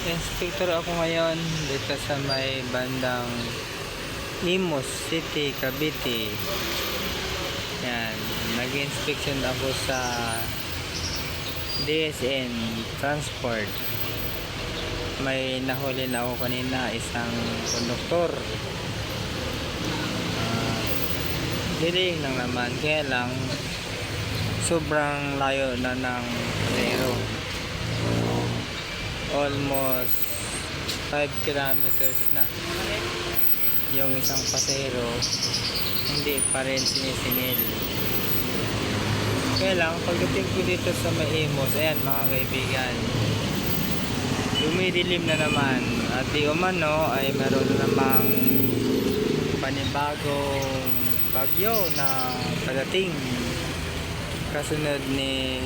Inspector ako ngayon dito sa may bandang Imus City, Cavite. Yan, nag-inspection ako sa DSN Transport. May nahuli na ako kanina, isang konduktor. Dilig lang naman, kaya lang sobrang layo na ng Lero. Almost 5 kilometers na yung isang pasahero, hindi pa rin sinisingil. Kaya lang pagdating ko dito sa may Imus, ayan mga kaibigan, dumidilim na naman at di umano ay meron na namang panibagong bagyo na padating kasunod ni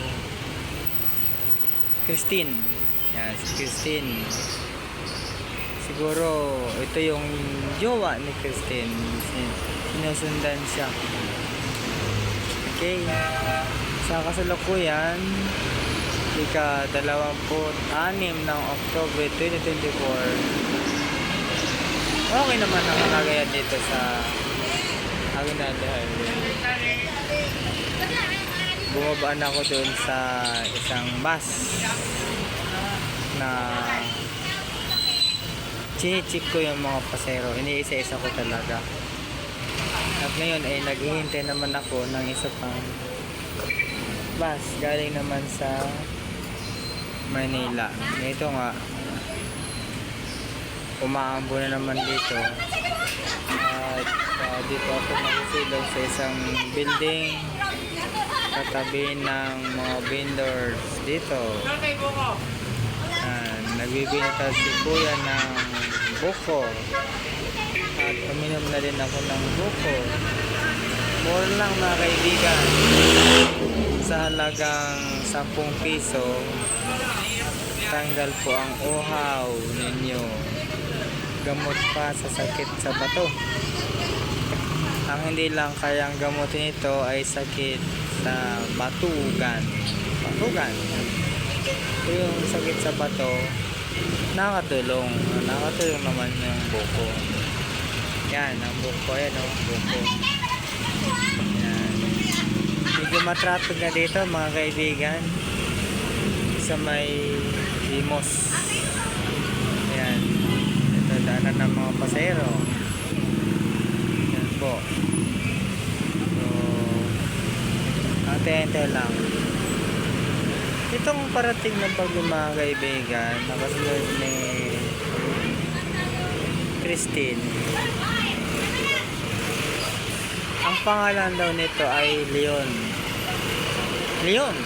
Christine. Yan, si Christine. Siguro ito yung jowa ni Christine. Sinusundan siya. Okay. Sa kasalukuyan, ika-26 ng October 2024. Okay naman ang kalagayan dito sa Aguinaldo Highway. Bumabaan ako doon sa isang bus na chinichik ko yung mga pasero. Iniisa-isa ko talaga. At ngayon ay naghihintay naman ako ng isa pang bus galing naman sa Manila. Ito nga, umaambo na naman dito. At dito ako magsisilong sa isang building katabi ng mga vendors dito. Nagbibinta si kuya ng buko at uminom na din ako ng buko. Mura lang mga kaibigan, sa halagang 10 piso tanggal po ang uhaw ninyo, gamot pa sa sakit sa bato. Ang hindi lang kayang gamutin ito ay sakit sa batugan. Ito yung sakit sa bato, nakatulong naman yung buko. Yan, ang buko, yan ang buko. Yan. Medyo matraffic na dito mga kaibigan sa may Imus. Yan, ito daanan ng mga pasero. Yan po. So, ante-ante lang. Itong parating ng bagyo mga kaibigan, nakasunod ni Christine. Ang pangalan daw nito ay Leon. Leon!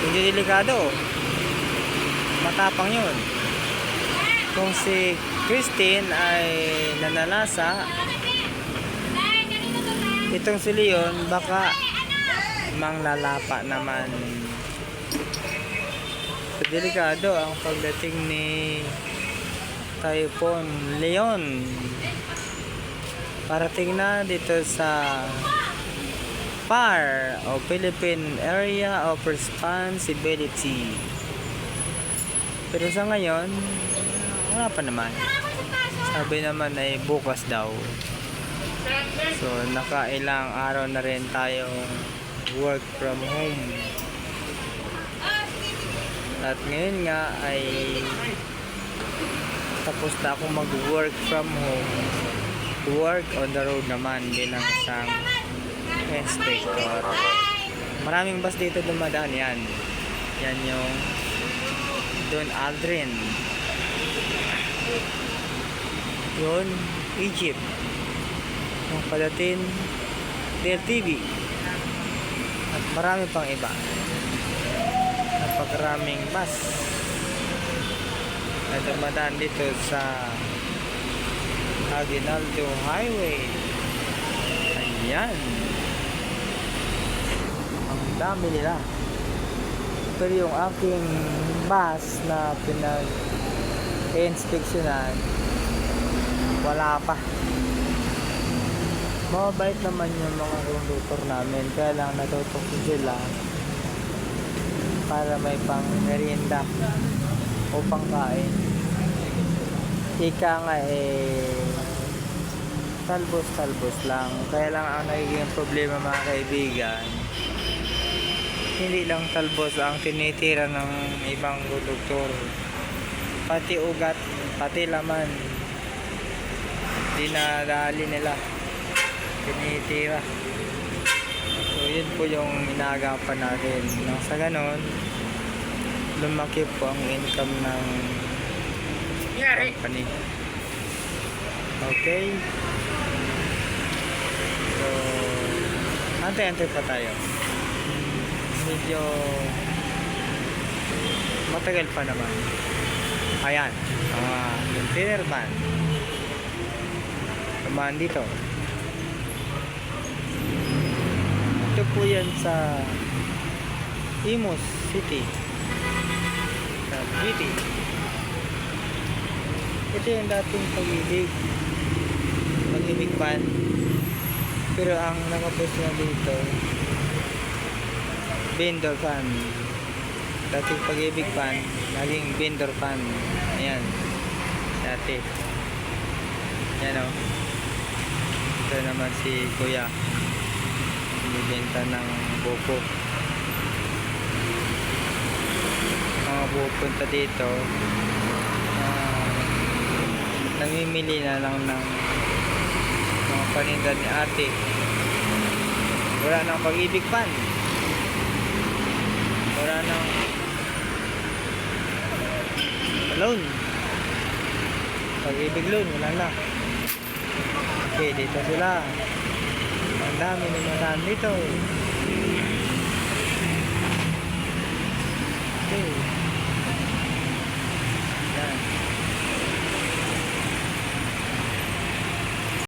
Hindi delikado. Matapang yun. Kung si Christine ay nanalasa, itong si Leon baka manglalapa naman. So, delikado ang pagdating ni Typhoon Leon. Parating na dito sa PAR o Philippine Area of Responsibility. Pero sa ngayon, wala pa naman. Sabi naman ay bukas daw. So nakailang araw na rin tayong work from home. At ngayon nga ay tapos na akong mag-work from home. Work on the road naman bilang isang inspector. Maraming bus dito dumadaan. Yan yung Don Aldrin. Yun, Egypt. Yung Palatin Del TV. At marami pang iba. Napakaraming bus na dumadaan dito sa Aguinaldo Highway. Ayan, ang dami nila. Pero yung aking bus na pinag-inspeksyonan, wala pa. Mabait naman yung mga conductor namin, kaya lang natutok sila para may pang merienda. o pangkain. Ika nga talbos-talbos lang. Kaya lang ang nagiging problema mga kaibigan, hindi lang talbos ang tinitira ng ibang doktor, pati ugat, pati laman dinadali nila, tinitira. So yun po yung inaagapan natin, nang sa ganon lumaki po ang income ng company. Okay, so antay-antay pa tayo, medyo matagal pa naman. Ayan, yung thinner man tumaan dito. Ito po yan sa Imus City, Cavite. Ito yung dating pag-ibig pan, pero ang nakapos na dito vendor fan. Dating pag-ibig pan, naging vendor fan. Ayan, dati yan o. Ito naman si kuya, bibenta ng buko. Mga pupunta dito, namimili na lang ng mga paninda ni ate. Wala nang pag-ibig pan, wala nang loan, pag-ibig loan, wala na. Okay, dito sila, ang dami naman dito. Okay.